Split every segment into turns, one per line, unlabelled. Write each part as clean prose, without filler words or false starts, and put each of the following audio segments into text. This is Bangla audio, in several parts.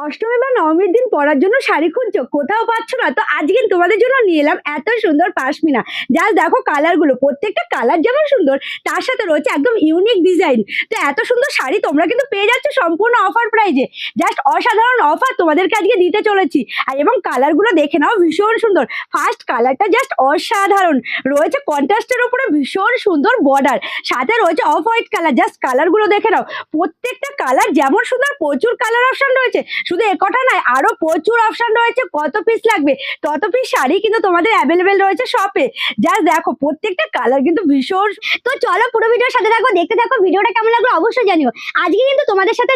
অষ্টমী বা নবমীর দিন পরার জন্য শাড়ি খুঁজছো, কোথাও পাচ্ছ না? তো আজকে তোমাদের জন্য নিয়ে এলাম এত সুন্দর পাশমিনা। জাস্ট দেখো কালার গুলো, প্রত্যেকটা কালার যেমন সুন্দর তার সাথে রয়েছে একদম ইউনিক ডিজাইন। তো এত সুন্দর শাড়ি তোমরা কিন্তু পেয়ে যাচ্ছ সম্পূর্ণ অফার প্রাইজে। জাস্ট অসাধারণ অফার তোমাদেরকে আজকে দিতে চলেছি। আর এবং কালার গুলো দেখে নাও, ভীষণ সুন্দর। ফার্স্ট কালারটা জাস্ট অসাধারণ, রয়েছে কন্ট্রাস্টের উপরে ভীষণ সুন্দর বর্ডার, সাথে রয়েছে off white colour. Just colour গুলো দেখে নাও, প্রত্যেকটা কালার যেমন সুন্দর, প্রচুর কালার অপশন রয়েছে। শুধু একটা নয়, আরো প্রচুর অপশন রয়েছে। কত পিস লাগবে তত পিস শাড়ি কিন্তু তোমাদের অ্যাভেলেবেল রয়েছে শপে। জাস্ট দেখো প্রত্যেকটা কালার কিন্তু ভীষণ। তো চলো পুরো ভিডিওর সাথে থাকো, দেখতে থাকো। ভিডিওটা কেমন লাগলো অবশ্যই জানিও। আজকে কিন্তু তোমাদের সাথে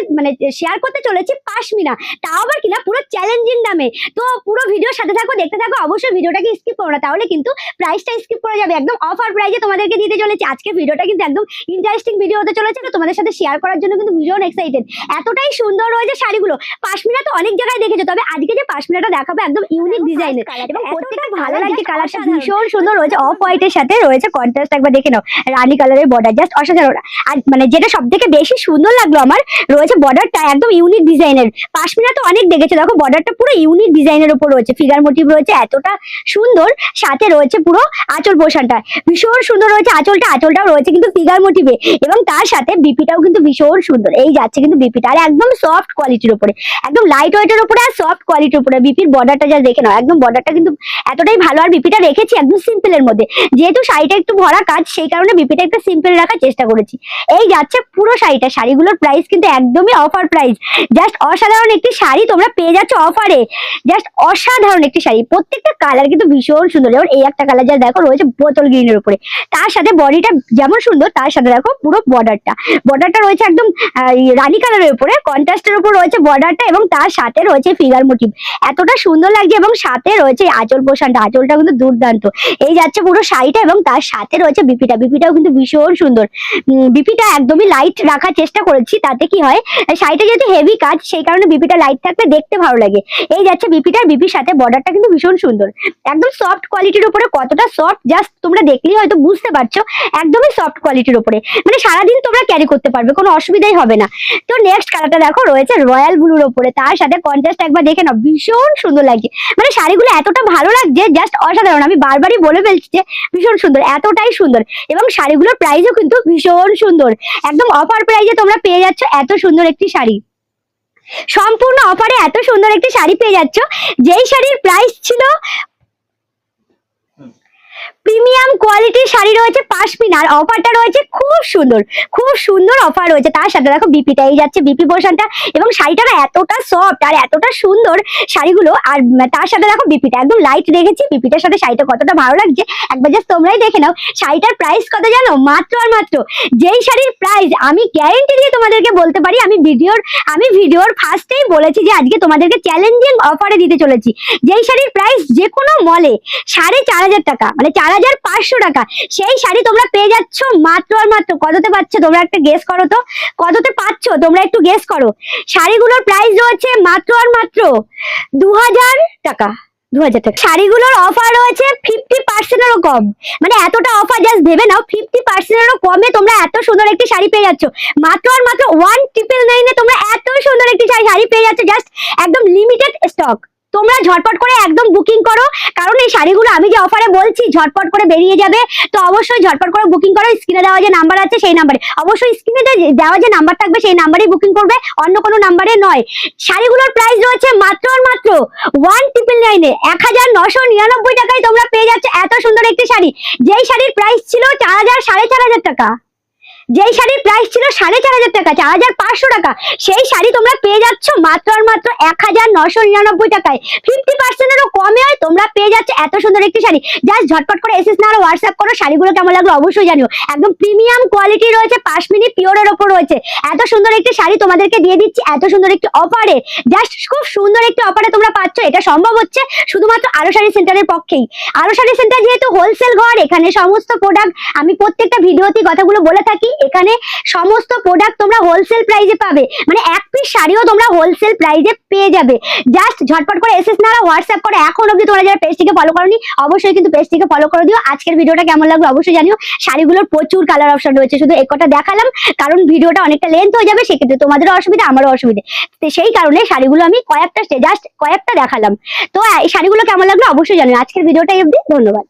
শেয়ার করতে চলেছি পাশমিনা, তাও আবার কিনা পুরো চ্যালেঞ্জিং দামে। তো পুরো ভিডিওর সাথে থাকো, দেখতে থাকো। অবশ্যই ভিডিওটাকে স্কিপ করো না, তাহলে কিন্তু প্রাইসটা স্কিপ করা যাবে। একদম অফার প্রাইসে তোমাদেরকে দিতে চলেছি। আজকে ভিডিওটা কিন্তু একদম ইন্টারেস্টিং ভিডিও হতে চলেছে, তো তোমাদের সাথে শেয়ার করার জন্য কিন্তু ভীষণ এক্সাইটেড। এতটাই সুন্দর রয়েছে শাড়িগুলো। পাশমিনা তো অনেক জায়গায় দেখেছো, তবে আজকে যে পাশমিনাটা দেখাবো একদম ইউনিক ডিজাইনের, এবং প্রত্যেকটা ভালো লাগছে। কালারটা ভীষণ সুন্দর রয়েছে, অফ হোয়াইটের সাথে রয়েছে কন্ট্রাস্ট। একবার দেখে নাও, রানী কালারের বর্ডার, জাস্ট অসাধারণ। আর যেটা সব থেকে বেশি সুন্দর লাগলো আমার, রয়েছে বর্ডারটা একদম ইউনিক ডিজাইনের। পাশমিনা তো অনেক দেখেছো, দেখো বর্ডারটা পুরো ইউনিক ডিজাইনের উপর রয়েছে, ফিগার মোটিভ রয়েছে এতটা সুন্দর। সাথে রয়েছে পুরো আঁচল পোর্শনটা ভীষণ সুন্দর রয়েছে। আঁচলটাও রয়েছে কিন্তু ফিগার মোটিভে, এবং তার সাথে বিপিটাও কিন্তু ভীষণ সুন্দর। এই যাচ্ছে কিন্তু বিপিটা, আর একদম সফট কোয়ালিটির উপরে, একদম লাইট ওয়েটের উপরে আর সফট কোয়ালিটির উপরে। বিপির বর্ডারটা যা দেখে নাও, একদম বর্ডারটা কিন্তু এতটাই ভালো। আর বিপিটা রেখেছি একদম সিম্পলের মধ্যে, যেহেতু শাড়িটা একটু ভরা কাজ, সেই কারণে বিপিটা একটু সিম্পল রাখার চেষ্টা করেছি। এই যাচ্ছে পুরো শাড়িটা। শাড়িগুলোর প্রাইস কিন্তু একদমই অফার প্রাইস। জাস্ট অসাধারণ একটি শাড়ি তোমরা পেয়ে যাচ্ছ অফারে। জাস্ট অসাধারণ একটি শাড়ি, প্রত্যেকটা কালার কিন্তু ভীষণ সুন্দর। যেমন এই একটা কালার যা দেখো রয়েছে বোতল গ্রিনের উপরে, তার সাথে বডিটা যেমন সুন্দর, তার সাথে দেখো পুরো বর্ডারটা রয়েছে একদম রানী কালারের উপরে, কন্ট্রাস্টের উপর রয়েছে বর্ডারটা, এবং তার সাথে রয়েছে ফিগার মোটিভ। এতটা সুন্দর লাগছে। এবং সাথে রয়েছে আঁচল পোর্শনটা, আঁচলটা কিন্তু দুর্দান্ত। এই যাচ্ছে পুরো শাড়িটা, এবং তার সাথে রয়েছে বিপিটাও কিন্তু ভীষণ সুন্দর। বিপিটা একদমই লাইট রাখার চেষ্টা করেছি, তাতে কি হয়, শাড়িটা যেহেতু হেভি কাজ, সেই কারণে বিপিটা লাইট থাকলে দেখতে ভালো লাগে। এই যাচ্ছে বিপির সাথে বর্ডারটা কিন্তু ভীষণ সুন্দর, একদম সফট কোয়ালিটির উপরে। কতটা সফট জাস্ট তোমরা দেখলেই হয়তো বুঝতে পারছো, একদমই সফট কোয়ালিটির উপরে। মানে সারাদিন তোমরা ক্যারি করতে পারবে, কোনো অসুবিধাই হবে না। তো নেক্সট কালারটা দেখো রয়েছে রয়্যাল ব্লুর উপরে, তার সাথে কন্ট্রাস্ট একবার দেখে নাও, ভীষণ সুন্দর লাগছে। মানে শাড়িগুলো এতটা ভালো লাগছে, জাস্ট অসাধারণ। আমি বারবারই বলে ফেলছি যে ভীষণ সুন্দর, এতটাই সুন্দর। এবং শাড়িগুলোর প্রাইসও কিন্তু ভীষণ সুন্দর, একদম অফার প্রাইসে তোমরা পেয়ে যাচ্ছ এত সুন্দর একটি শাড়ি। সম্পূর্ণ অফারে এত সুন্দর একটি শাড়ি পেয়ে যাচ্ছ, যেই শাড়ির প্রাইস ছিল প্রিমিয়াম কোয়ালিটির শাড়ি রয়েছে পাশমিনার। অফারটা রয়েছে খুব সুন্দর অফার রয়েছে। তার সাথে দেখো বিপিটা, এই যাচ্ছে বিপি পোর্শনটা, এবং শাড়িটা না এতটা সফট আর এতটা সুন্দর শাড়িগুলো। আর তার সাথে দেখো বিপিটা একদম লাইট রেখেছি। বিপিটার সাথে শাড়িটা কতটা ভালো লাগছে একবার জাস্ট তোমরাই দেখে নাও। শাড়িটার প্রাইস কত জানো? মাত্র আর মাত্র, যেই শাড়ির প্রাইস আমি গ্যারেন্টি দিয়ে তোমাদেরকে বলতে পারি, আমি ভিডিওর ফার্স্টেই বলেছি যে আজকে তোমাদেরকে চ্যালেঞ্জিং অফারে দিতে চলেছি। যেই শাড়ির প্রাইস যে কোনো মলে 4,500 টাকা, মানে 4,500 টাকা, সেই শাড়ি তোমরা পেয়ে যাচ্ছ মাত্র আর মাত্র কততে পাচ্ছ? তোমরা একটা গেস করো তো, কততে পাচ্ছ তোমরা একটু গেস করো। শাড়িগুলোর প্রাইস রয়েছে মাত্র আর মাত্র 2,000 টাকা। 2,000 টাকা। শাড়িগুলোর অফার রয়েছে 50%-এরও কম। মানে এতটা অফার জাস্ট ভেবে নাও, 50%-এরও কমে তোমরা এত সুন্দর একটি শাড়ি পেয়ে যাচ্ছ মাত্র আর মাত্র 1999-এ। তোমরা এত সুন্দর একটি শাড়ি পেয়ে যাচ্ছ, জাস্ট একদম লিমিটেড স্টক। তোমরা ঝটপট করে একদম বুকিং করো, কারণ এই শাড়িগুলো আমি যে অফারে বলছি ঝটপট করে বেরিয়ে যাবে। তো অবশ্যই ঝটপট করে বুকিং করো। স্ক্রিনে দেওয়া যে নাম্বার আছে সেই নাম্বারে, অবশ্যই স্ক্রিনে দেওয়া যে নাম্বার থাকবে সেই নাম্বারেই বুকিং করবে, অন্য কোনো নাম্বারে নয়। শাড়িগুলোর প্রাইস রয়েছে মাত্র আর মাত্র 1999-এ, 1,999 টাকায় তোমরা পেয়ে যাচ্ছ এত সুন্দর একটি শাড়ি। যেই শাড়ির প্রাইস ছিল 4,500 টাকা, যেই শাড়ির প্রাইস ছিল 4,500 টাকা, 4,500 টাকা, সেই শাড়ি তোমরা পেয়ে যাচ্ছ মাত্র আর মাত্র 1,999 টাকায়। 50%-এরও কমে হয় তোমরা পেয়ে যাচ্ছ এত সুন্দর একটি শাড়ি। জাস্ট ঝটপট করে এসএস না আর হোয়াটসঅ্যাপ করো। শাড়িগুলো কেমন লাগলো অবশ্যই জানিও। একদম প্রিমিয়াম কোয়ালিটি রয়েছে, পাশমিনি পিওরের ওপর রয়েছে। এত সুন্দর একটি শাড়ি তোমাদেরকে দিয়ে দিচ্ছি এত সুন্দর একটি অফারে। জাস্ট খুব সুন্দর একটি অফারে তোমরা পাচ্ছ। এটা সম্ভব হচ্ছে শুধুমাত্র আরো শাড়ি সেন্টারের পক্ষেই। আরো শাড়ি সেন্টার যেহেতু হোলসেল ঘর, এখানে সমস্ত প্রোডাক্ট আমি প্রত্যেকটা ভিডিওতে কথাগুলো বলে থাকি,
এখানে সমস্ত প্রোডাক্ট তোমরা হোলসেল প্রাইসে পাবে, মানে এক পিস শাড়িও তোমরা হোলসেল প্রাইসে পেয়ে যাবে। জাস্ট ঝটপট করে এসএস নারা হোয়াটসঅ্যাপ করে। এখন অবধি তোমরা যারা পেজটিকে ফলো করোনি অবশ্যই কিন্তু পেজটিকে ফলো করে দিও। আজকের ভিডিওটা কেমন লাগলো অবশ্যই জানিও। শাড়িগুলোর প্রচুর কালার অপশন রয়েছে, শুধু এই কটা দেখালাম কারণ ভিডিওটা অনেকটা লেন্থ হয়ে যাবে, সেক্ষেত্রে তোমাদেরও অসুবিধা আমারও অসুবিধা, তো সেই কারণে শাড়িগুলো আমি জাস্ট কয়েকটা দেখালাম। তো এই শাড়িগুলো কেমন লাগলো অবশ্যই জানিও। আজকের ভিডিওটা অবধি, ধন্যবাদ।